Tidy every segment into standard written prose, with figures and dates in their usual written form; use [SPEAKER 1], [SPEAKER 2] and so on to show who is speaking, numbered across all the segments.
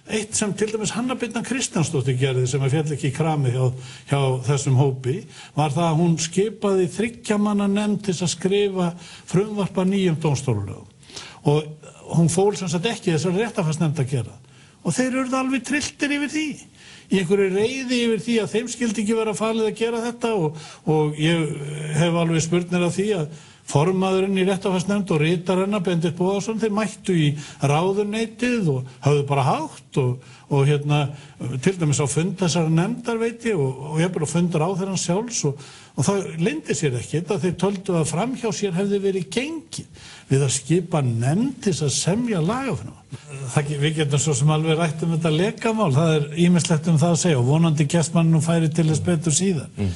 [SPEAKER 1] eitt sem til dæmis Hanna Birna Kristjánsdóttir gerði sem féll ekki í krami hjá þessum hópi var það að hún skipaði 3 manna nefnd til að skrifa frumvarp að nýjum dómstólulögum og hún fól sem sagt ekki þessar réttarfarsnefnd að gera og þeir urðu alveg trilltir yfir því í einhverju reiði yfir því að þeim skildi ekki vera falið að gera þetta og ég hef alveg spurnir af því að formaðurinn í réttarfarsnefnd og ritarennar Benedikt Bogason þeir mættu í ráðuneytið og höfðu bara hátt og til dæmis á fund þessara nefndar veit ég og ég bara fundur á þeirra sjálfs og það leyndi sér ekkert að þeir töldu að framhjá sér hefði verið gengið við að skipa nefnd til að semja lagafrumvarp. Við getum svo sem alveg rætt þetta lekamál, það ýmislegt það að segja og vonandi gefst mann nú færi til þess betur síðan.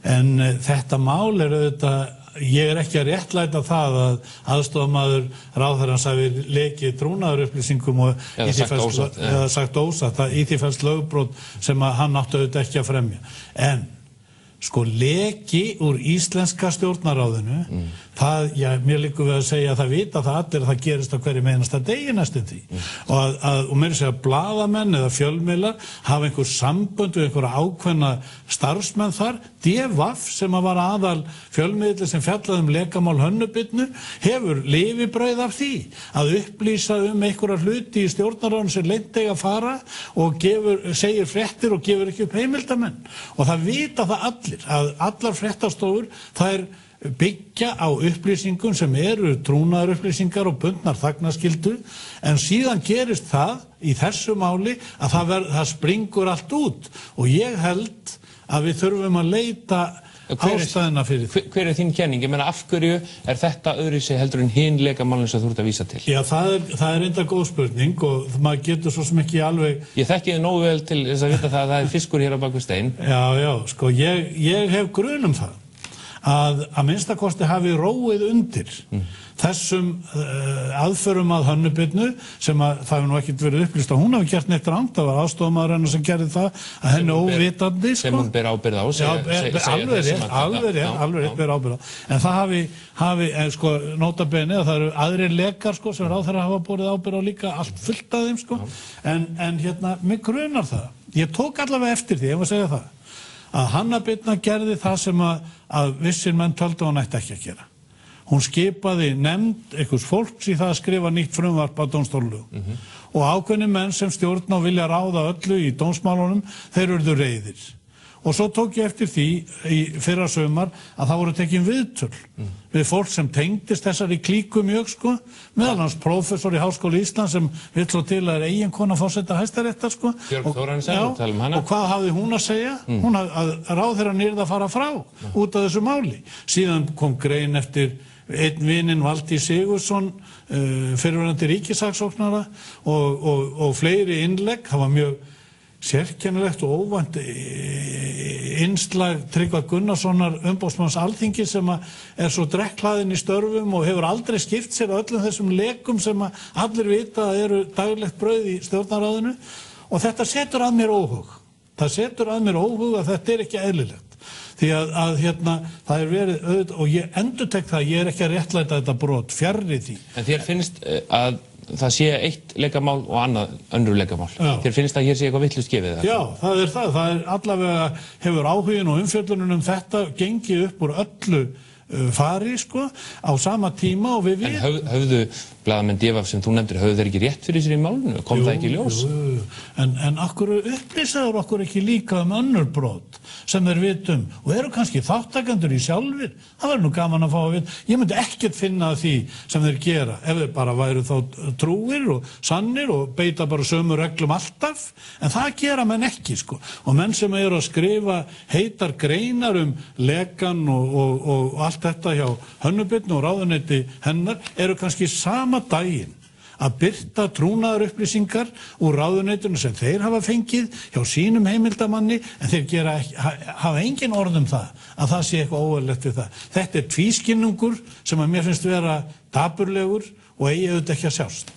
[SPEAKER 1] En þetta mál auðvitað ég ekki að réttlæta það að aðstofamaður ráðherrans hafi lekið trúnaðarupplýsingum og eða sagt ósatt að í því felst lögbrot sem að hann átti auðvitað ekki að fremja. En sko leki úr íslenska stjórnarráðinu mér liggur við að segja að það vita það allir að það gerist á hverju einasta degi næstum því og meira segja blaðamenn eða fjölmiðlar hafa einhver sambönd við einhverja ákveðna starfsmenn þar DVAF sem að var aðal fjölmiðli sem fjallaði lekamál Hönnu Birnu hefur lifibrauð af því að upplýsa einhverja hluti í stjórnarráðinu sem leynt eiga að fara og segir fréttir og gefur ekki upp heimildamenn og það vita það allir að allar fréttastofur þær byggja á upplýsingum sem eru trúnaðarupplýsingar og bundnar þagnarskyldu en síðan gerist það í þessu máli að það springur allt út og ég held að við þurfum að leita ástæðina fyrir því.
[SPEAKER 2] Hver þín kenning? Ég meina af hverju þetta öðruvísi heldur en hin lekamálin sem þú ert að vísa til?
[SPEAKER 1] Já, það er enda góð spurning og maður getur svo sem ekki alveg...
[SPEAKER 2] Ég þekki þið nógu vel til þess að vita það að það fiskur hér á bak við stein.
[SPEAKER 1] Já, sko, ég hef grun það að minnstakosti hafi róið undir þessum aðförum að Hönnu Birnu sem að það hefur nú ekkert verið upplýst að hún hafi gert neitt rangt, það var aðstofamaður hennar sem gerði það að henni óvitandi
[SPEAKER 2] sem hún ber ábyrgð á
[SPEAKER 1] alveg rétt ber ábyrgð á en það hafi sko nota bene að það eru aðrir lekar sko sem ráðherra hafa borið ábyrgð á líka allt fullt af þeim sko en mig grunar það, ég tók allavega eftir því, ég var að segja það að Hanna Birna gerði það sem að vissir menn töldu hún ætti ekki að gera. Hún skipaði nefnd einhvers fólks í það að skrifa nýtt frumvarp á dómstólulögum og ákveðnir menn sem stjórna og vilja ráða öllu í dómsmálunum, þeir urðu reiðir. Og svo tók ég eftir því í fyrra sumar að það voru tekin viðtöl við fólk sem tengdist þessari klíku mjög sko, meðal hans prófessor í Háskóla Íslands sem vill svo til að eiginkona forseta Hæstaréttar sko.
[SPEAKER 2] Björg Þórarinsson, talum hana.
[SPEAKER 1] Og hvað hafði hún að segja? Hún að ráðherrann yrði að fara frá út af þessu máli. Síðan kom grein eftir einn vininn Valtý Sigurðsson, fyrrverandi ríkissaksóknara og fleiri innlegg, það var mjög sérkennilegt og óvænt innslag Tryggva Gunnarssonar umboðsmanns Alþingis sem er svo drekkhlaðinn í störfum og hefur aldrei skipt sér á öllum þessum lekum sem allir vita að eru daglegt brauð í stjórnarráðinu og þetta setur að mér óhug. Það setur að mér óhug að þetta er ekki eðlilegt. Því að það er verið auðvitað og ég endurtek það, ég er ekki að réttlæta þetta brot, fjarri því.
[SPEAKER 2] En þér finnst að það sé eitt lekamál og önnur lekamál. Þér finnst að hér sé eitthvað vitlaust gefið það?
[SPEAKER 1] Já, það er það. Það er allavega hefur áhugin og umfjöllunum þetta gengið upp úr öllu fari sko á sama tíma og við
[SPEAKER 2] En höfðu blaðamenn DVAF sem þú nefndir, höfðu þeir ekki rétt fyrir sér í málinu? Kom það ekki í ljós?
[SPEAKER 1] En okkur upplýsaður okkur ekki líka önnur brot sem þeir vitum og eru kannski þáttakendur í sjálfir. Það verður nú gaman að fá að vita. Ég myndi ekkert finna því sem þeir gera ef þeir bara væru þá trúir og sannir og beita bara sömu reglum alltaf. En það gera menn ekki sko. Og menn sem eru að skrifa heitar greinar lekan og allt þetta hjá Hönnu Birnu og ráðuneyti hennar eru kannski sama daginn að birta trúnaðarupplýsingar úr ráðuneytinu sem þeir hafa fengið hjá sínum heimildamanni en þeir hafa engin orð það að það sé eitthvað óeðlilegt við það. Þetta er tvískinnungur sem að mér finnst vera dapurlegur og eigi auðvitað ekki að sjást.